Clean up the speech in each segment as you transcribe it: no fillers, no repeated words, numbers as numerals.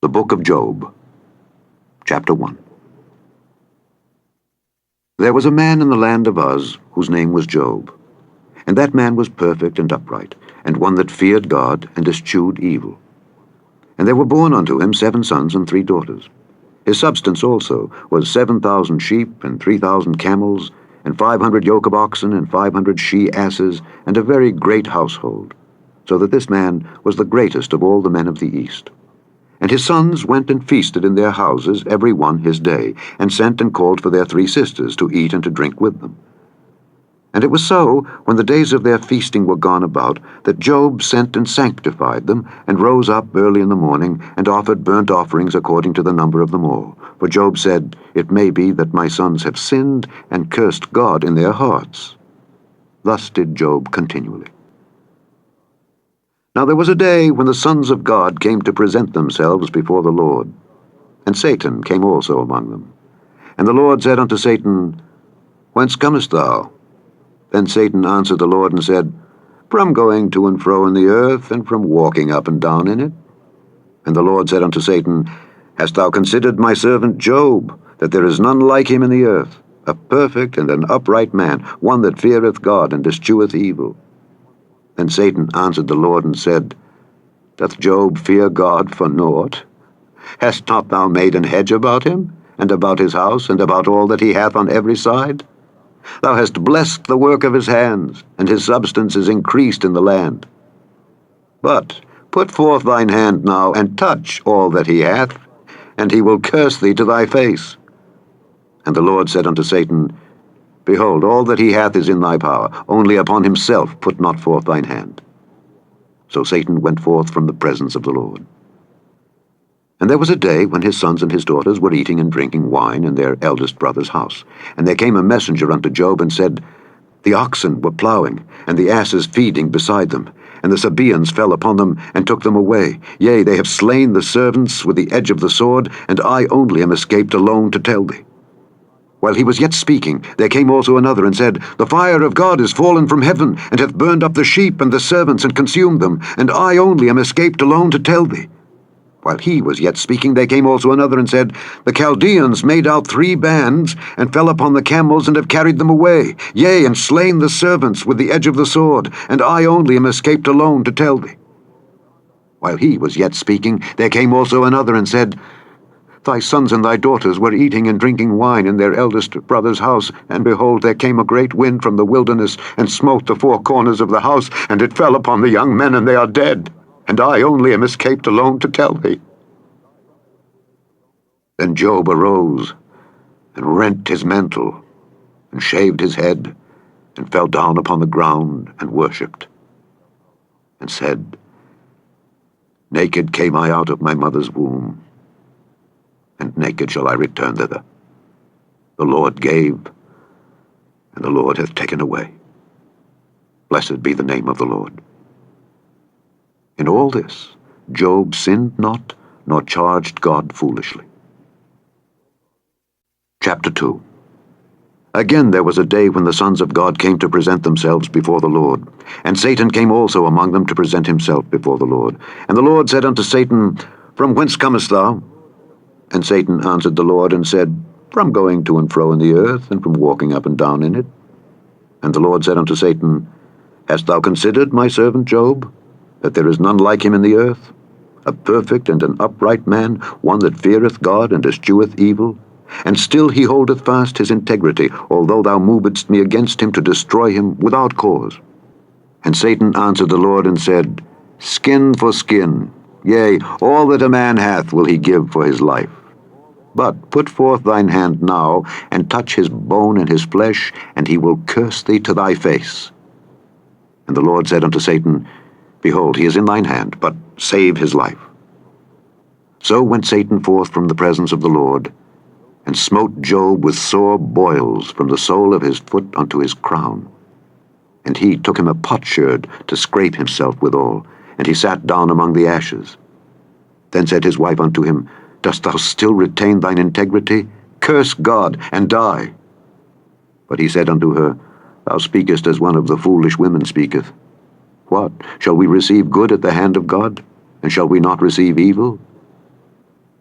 The Book of Job, Chapter 1. There was a man in the land of Uz whose name was Job, and that man was perfect and upright, and one that feared God and eschewed evil. And there were born unto him 7 sons and 3 daughters. His substance also was 7,000 sheep, and 3,000 camels, and 500 yoke of oxen, and 500 she-asses, and a very great household, so that this man was the greatest of all the men of the east. And his sons went and feasted in their houses, every one his day, and sent and called for their 3 sisters to eat and to drink with them. And it was so, when the days of their feasting were gone about, that Job sent and sanctified them, and rose up early in the morning, and offered burnt offerings according to the number of them all. For Job said, It may be that my sons have sinned, and cursed God in their hearts. Thus did Job continually. Now there was a day when the sons of God came to present themselves before the Lord, and Satan came also among them. And the Lord said unto Satan, Whence comest thou? Then Satan answered the Lord and said, From going to and fro in the earth, and from walking up and down in it. And the Lord said unto Satan, Hast thou considered my servant Job, that there is none like him in the earth, a perfect and an upright man, one that feareth God and escheweth evil? Then Satan answered the Lord and said, Doth Job fear God for naught? Hast not thou made an hedge about him, and about his house, and about all that he hath on every side? Thou hast blessed the work of his hands, and his substance is increased in the land. But put forth thine hand now, and touch all that he hath, and he will curse thee to thy face. And the Lord said unto Satan, Behold, all that he hath is in thy power, only upon himself put not forth thine hand. So Satan went forth from the presence of the Lord. And there was a day when his sons and his daughters were eating and drinking wine in their eldest brother's house. And there came a messenger unto Job, and said, The oxen were plowing, and the asses feeding beside them, and the Sabaeans fell upon them, and took them away. Yea, they have slain the servants with the edge of the sword, and I only am escaped alone to tell thee. While he was yet speaking, there came also another, and said, The fire of God is fallen from heaven, and hath burned up the sheep and the servants, and consumed them, and I only am escaped alone to tell thee. While he was yet speaking, there came also another, and said, The Chaldeans made out 3 bands, and fell upon the camels, and have carried them away, yea, and slain the servants with the edge of the sword, and I only am escaped alone to tell thee. While he was yet speaking, there came also another, and said, Thy sons and thy daughters were eating and drinking wine in their eldest brother's house, and behold, there came a great wind from the wilderness, and smote the 4 corners of the house, and it fell upon the young men, and they are dead. And I only am escaped alone to tell thee. Then Job arose, and rent his mantle, and shaved his head, and fell down upon the ground, and worshipped, and said, Naked came I out of my mother's womb, and naked shall I return thither. The Lord gave, and the Lord hath taken away. Blessed be the name of the Lord. In all this, Job sinned not, nor charged God foolishly. Chapter 2. Again there was a day when the sons of God came to present themselves before the Lord. And Satan came also among them to present himself before the Lord. And the Lord said unto Satan, From whence comest thou? And Satan answered the Lord, and said, From going to and fro in the earth, and from walking up and down in it. And the Lord said unto Satan, Hast thou considered my servant Job, that there is none like him in the earth, a perfect and an upright man, one that feareth God and escheweth evil? And still he holdeth fast his integrity, although thou movedst me against him to destroy him without cause. And Satan answered the Lord, and said, Skin for skin, yea, all that a man hath will he give for his life. But put forth thine hand now, and touch his bone and his flesh, and he will curse thee to thy face. And the Lord said unto Satan, Behold, he is in thine hand, but save his life. So went Satan forth from the presence of the Lord, and smote Job with sore boils from the sole of his foot unto his crown. And he took him a potsherd to scrape himself withal, and he sat down among the ashes. Then said his wife unto him, Dost thou still retain thine integrity? Curse God, and die. But he said unto her, Thou speakest as one of the foolish women speaketh. What, shall we receive good at the hand of God, and shall we not receive evil?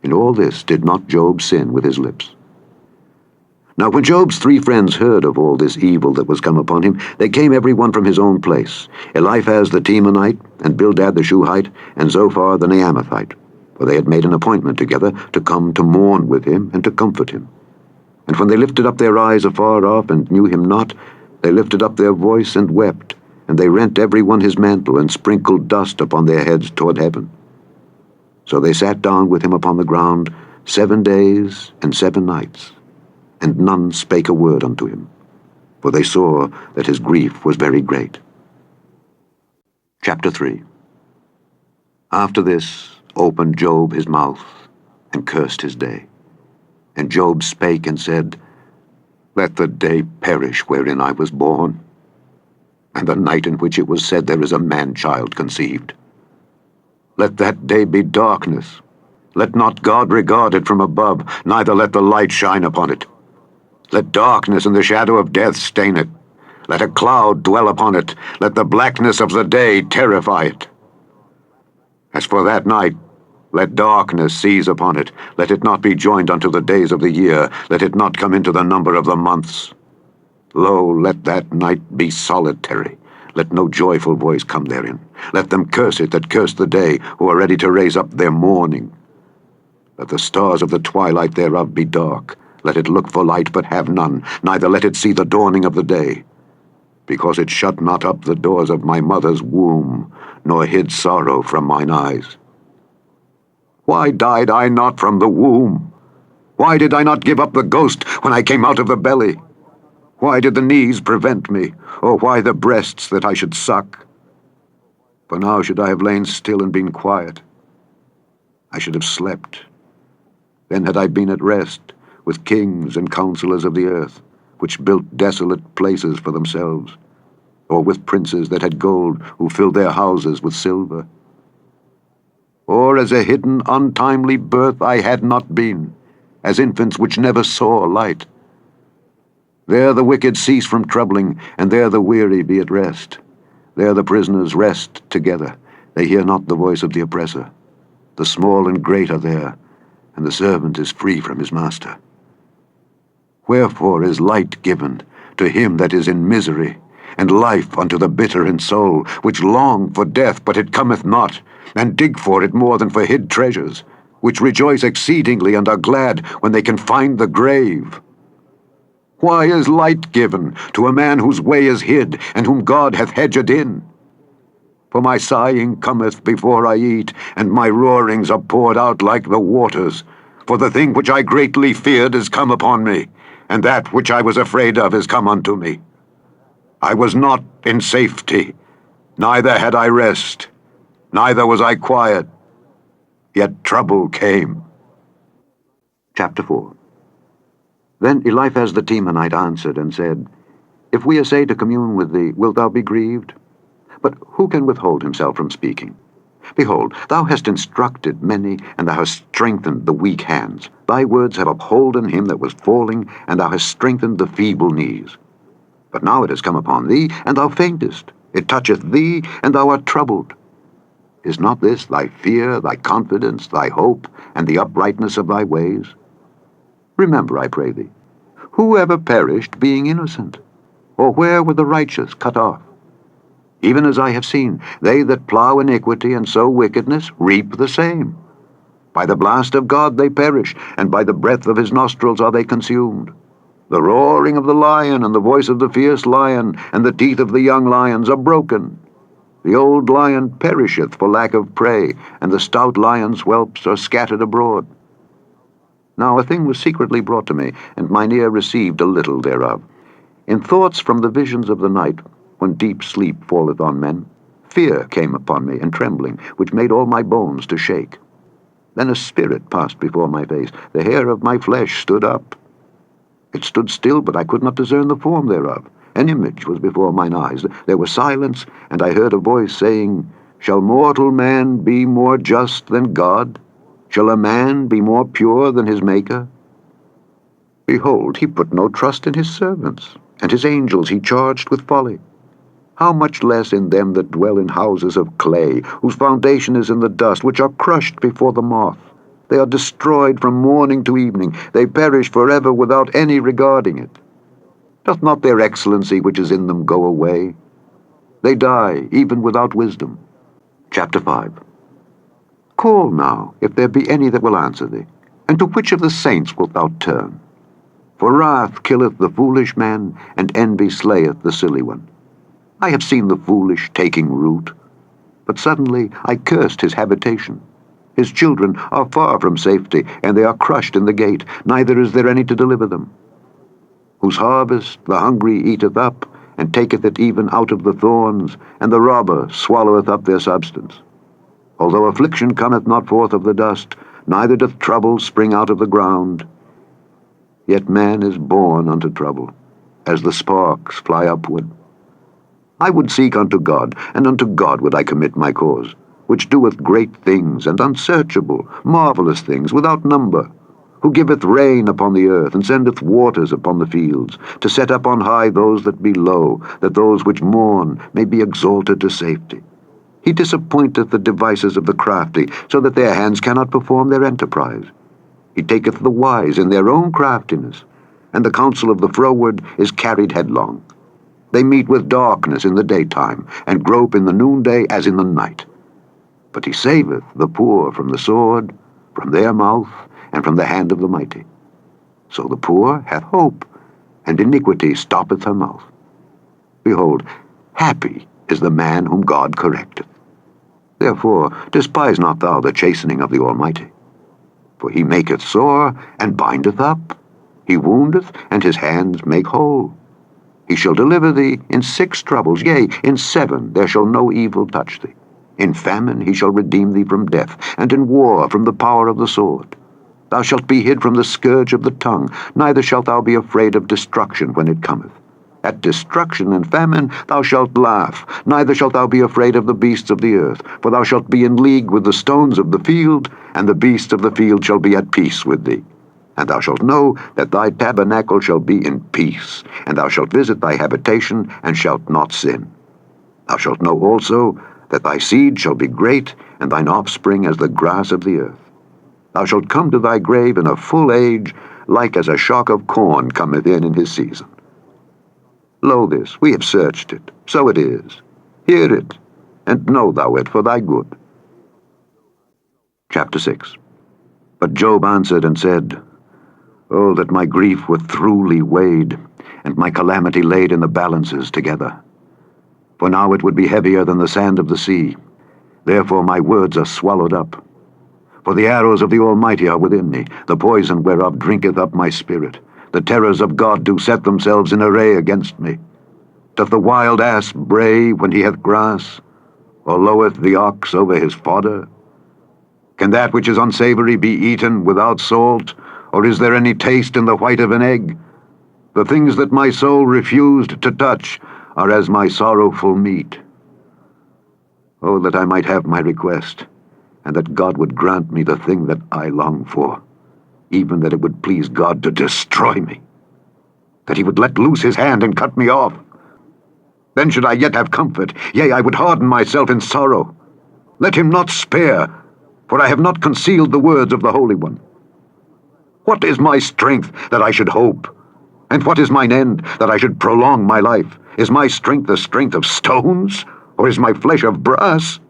In all this did not Job sin with his lips. Now when Job's 3 friends heard of all this evil that was come upon him, they came every one from his own place, Eliphaz the Temanite, and Bildad the Shuhite, and Zophar the Naamathite. For they had made an appointment together to come to mourn with him and to comfort him. And when they lifted up their eyes afar off and knew him not, they lifted up their voice and wept, and they rent every one his mantle, and sprinkled dust upon their heads toward heaven. So they sat down with him upon the ground 7 days and 7 nights, and none spake a word unto him, for they saw that his grief was very great. Chapter 3. After this opened Job his mouth, and cursed his day. And Job spake and said, Let the day perish wherein I was born, and the night in which it was said, There is a man-child conceived. Let that day be darkness. Let not God regard it from above, neither let the light shine upon it. Let darkness and the shadow of death stain it. Let a cloud dwell upon it. Let the blackness of the day terrify it. As for that night, let darkness seize upon it. Let it not be joined unto the days of the year. Let it not come into the number of the months. Lo, let that night be solitary. Let no joyful voice come therein. Let them curse it that curse the day, who are ready to raise up their mourning. Let the stars of the twilight thereof be dark. Let it look for light, but have none, neither let it see the dawning of the day. Because it shut not up the doors of my mother's womb, nor hid sorrow from mine eyes. Why died I not from the womb? Why did I not give up the ghost when I came out of the belly? Why did the knees prevent me, or why the breasts that I should suck? For now should I have lain still and been quiet. I should have slept. Then had I been at rest with kings and counselors of the earth, which built desolate places for themselves, or with princes that had gold, who filled their houses with silver. Or as a hidden, untimely birth I had not been, as infants which never saw light. There the wicked cease from troubling, and there the weary be at rest. There the prisoners rest together. They hear not the voice of the oppressor. The small and great are there, and the servant is free from his master. Wherefore is light given to him that is in misery, and life unto the bitter in soul, which long for death, but it cometh not, and dig for it more than for hid treasures, which rejoice exceedingly and are glad when they can find the grave. Why is light given to a man whose way is hid, and whom God hath hedged in? For my sighing cometh before I eat, and my roarings are poured out like the waters. For the thing which I greatly feared is come upon me, and that which I was afraid of is come unto me. I was not in safety, neither had I rest, neither was I quiet, yet trouble came. Chapter 4. Then Eliphaz the Temanite answered and said, If we essay to commune with thee, wilt thou be grieved? But who can withhold himself from speaking? Behold, thou hast instructed many, and thou hast strengthened the weak hands. Thy words have upholden him that was falling, and thou hast strengthened the feeble knees. But now it has come upon thee, and thou faintest. It toucheth thee, and thou art troubled. Is not this thy fear, thy confidence, thy hope, and the uprightness of thy ways? Remember, I pray thee, who ever perished being innocent? Or where were the righteous cut off? Even as I have seen, they that plough iniquity and sow wickedness reap the same. By the blast of God they perish, and by the breath of his nostrils are they consumed. The roaring of the lion, and the voice of the fierce lion, and the teeth of the young lions are broken. The old lion perisheth for lack of prey, and the stout lion's whelps are scattered abroad. Now a thing was secretly brought to me, and mine ear received a little thereof. In thoughts from the visions of the night, when deep sleep falleth on men, fear came upon me, and trembling, which made all my bones to shake. Then a spirit passed before my face, the hair of my flesh stood up. It stood still, but I could not discern the form thereof. An image was before mine eyes. There was silence, and I heard a voice saying, Shall mortal man be more just than God? Shall a man be more pure than his Maker? Behold, he put no trust in his servants, and his angels he charged with folly. How much less in them that dwell in houses of clay, whose foundation is in the dust, which are crushed before the moth, They are destroyed from morning to evening. They perish forever without any regarding it. Doth not their excellency which is in them go away? They die even without wisdom. Chapter 5. Call now, if there be any that will answer thee. And to which of the saints wilt thou turn? For wrath killeth the foolish man, and envy slayeth the silly one. I have seen the foolish taking root, but suddenly I cursed his habitation. His children are far from safety, and they are crushed in the gate, neither is there any to deliver them. Whose harvest the hungry eateth up, and taketh it even out of the thorns, and the robber swalloweth up their substance. Although affliction cometh not forth of the dust, neither doth trouble spring out of the ground, yet man is born unto trouble, as the sparks fly upward. I would seek unto God, and unto God would I commit my cause, which doeth great things, and unsearchable, marvelous things, without number, who giveth rain upon the earth, and sendeth waters upon the fields, to set up on high those that be low, that those which mourn may be exalted to safety. He disappointeth the devices of the crafty, so that their hands cannot perform their enterprise. He taketh the wise in their own craftiness, and the counsel of the froward is carried headlong. They meet with darkness in the daytime, and grope in the noonday as in the night. But he saveth the poor from the sword, from their mouth, and from the hand of the mighty. So the poor hath hope, and iniquity stoppeth her mouth. Behold, happy is the man whom God correcteth. Therefore despise not thou the chastening of the Almighty. For he maketh sore, and bindeth up. He woundeth, and his hands make whole. He shall deliver thee in 6 troubles, yea, in 7 there shall no evil touch thee. In famine he shall redeem thee from death, and in war from the power of the sword. Thou shalt be hid from the scourge of the tongue, neither shalt thou be afraid of destruction when it cometh. At destruction and famine thou shalt laugh, neither shalt thou be afraid of the beasts of the earth, for thou shalt be in league with the stones of the field, and the beasts of the field shall be at peace with thee. And thou shalt know that thy tabernacle shall be in peace, and thou shalt visit thy habitation, and shalt not sin. Thou shalt know also that thy seed shall be great, and thine offspring as the grass of the earth. Thou shalt come to thy grave in a full age, like as a shock of corn cometh in his season. Lo this, we have searched it, so it is. Hear it, and know thou it for thy good. Chapter 6. But Job answered and said, Oh, that my grief were throughly weighed, and my calamity laid in the balances together. For now it would be heavier than the sand of the sea. Therefore my words are swallowed up. For the arrows of the Almighty are within me, the poison whereof drinketh up my spirit. The terrors of God do set themselves in array against me. Doth the wild ass bray when he hath grass, or loweth the ox over his fodder? Can that which is unsavory be eaten without salt, or is there any taste in the white of an egg? The things that my soul refused to touch are as my sorrowful meat. Oh, that I might have my request, and that God would grant me the thing that I long for, even that it would please God to destroy me, that he would let loose his hand and cut me off. Then should I yet have comfort, yea, I would harden myself in sorrow. Let him not spare, for I have not concealed the words of the Holy One. What is my strength that I should hope? And what is mine end that I should prolong my life? Is my strength the strength of stones, or is my flesh of brass?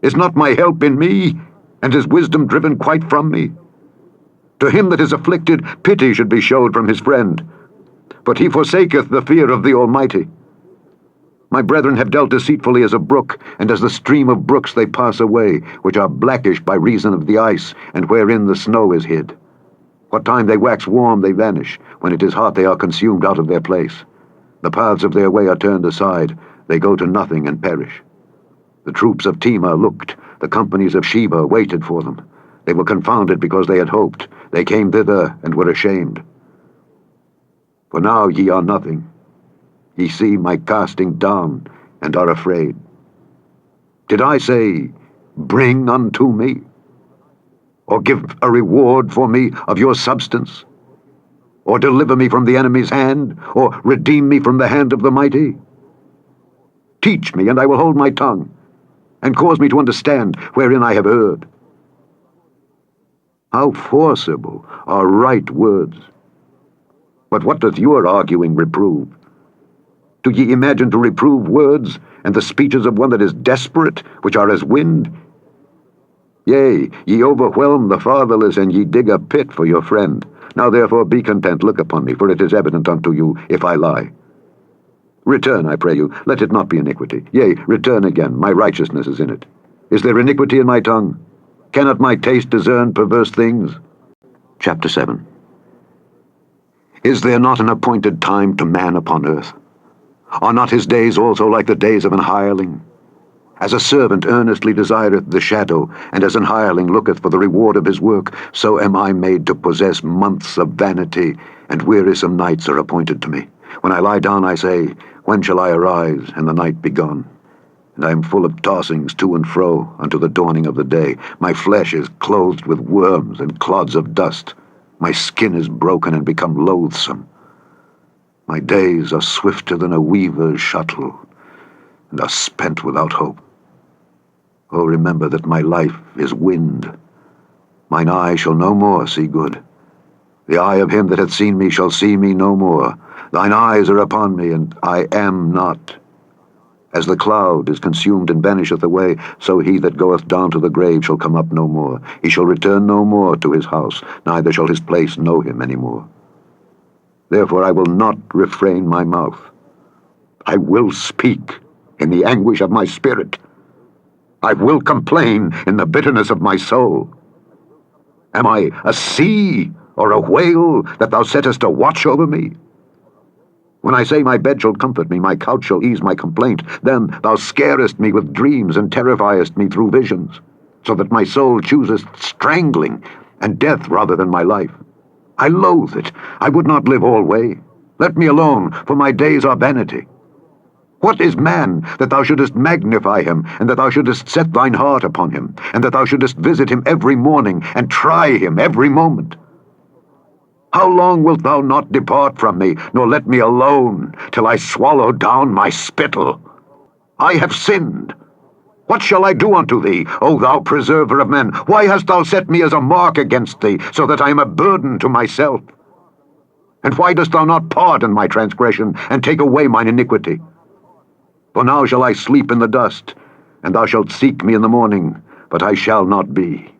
Is not my help in me, and his wisdom driven quite from me? To him that is afflicted, pity should be showed from his friend, but he forsaketh the fear of the Almighty. My brethren have dealt deceitfully as a brook, and as the stream of brooks they pass away, which are blackish by reason of the ice, and wherein the snow is hid. What time they wax warm they vanish, when it is hot they are consumed out of their place. The paths of their way are turned aside, they go to nothing and perish. The troops of Tema looked, the companies of Sheba waited for them. They were confounded because they had hoped. They came thither and were ashamed. For now ye are nothing. Ye see my casting down, and are afraid. Did I say, Bring unto me? Or give a reward for me of your substance? Or deliver me from the enemy's hand? Or redeem me from the hand of the mighty? Teach me, and I will hold my tongue, and cause me to understand wherein I have erred. How forcible are right words! But what doth your arguing reprove? Do ye imagine to reprove words, and the speeches of one that is desperate, which are as wind? Yea, ye overwhelm the fatherless, and ye dig a pit for your friend. Now therefore be content, look upon me, for it is evident unto you, if I lie. Return, I pray you, let it not be iniquity. Yea, return again, my righteousness is in it. Is there iniquity in my tongue? Cannot my taste discern perverse things? Chapter 7. Is there not an appointed time to man upon earth? Are not his days also like the days of an hireling? As a servant earnestly desireth the shadow, and as an hireling looketh for the reward of his work, so am I made to possess months of vanity, and wearisome nights are appointed to me. When I lie down, I say, when shall I arise, and the night be gone? And I am full of tossings to and fro unto the dawning of the day. My flesh is clothed with worms and clods of dust. My skin is broken and become loathsome. My days are swifter than a weaver's shuttle, and are spent without hope. Oh, remember that my life is wind. Mine eye shall no more see good. The eye of him that hath seen me shall see me no more. Thine eyes are upon me, and I am not. As the cloud is consumed and vanisheth away, so he that goeth down to the grave shall come up no more. He shall return no more to his house, neither shall his place know him any more. Therefore I will not refrain my mouth. I will speak in the anguish of my spirit. I will complain in the bitterness of my soul. Am I a sea or a whale that thou settest a watch over me? When I say my bed shall comfort me, my couch shall ease my complaint, then thou scarest me with dreams and terrifiest me through visions, so that my soul chooseth strangling and death rather than my life. I loathe it. I would not live alway. Let me alone, for my days are vanity. What is man, that thou shouldest magnify him, and that thou shouldest set thine heart upon him, and that thou shouldest visit him every morning, and try him every moment? How long wilt thou not depart from me, nor let me alone, till I swallow down my spittle? I have sinned. What shall I do unto thee, O thou preserver of men? Why hast thou set me as a mark against thee, so that I am a burden to myself? And why dost thou not pardon my transgression, and take away mine iniquity? For now shall I sleep in the dust, and thou shalt seek me in the morning, but I shall not be.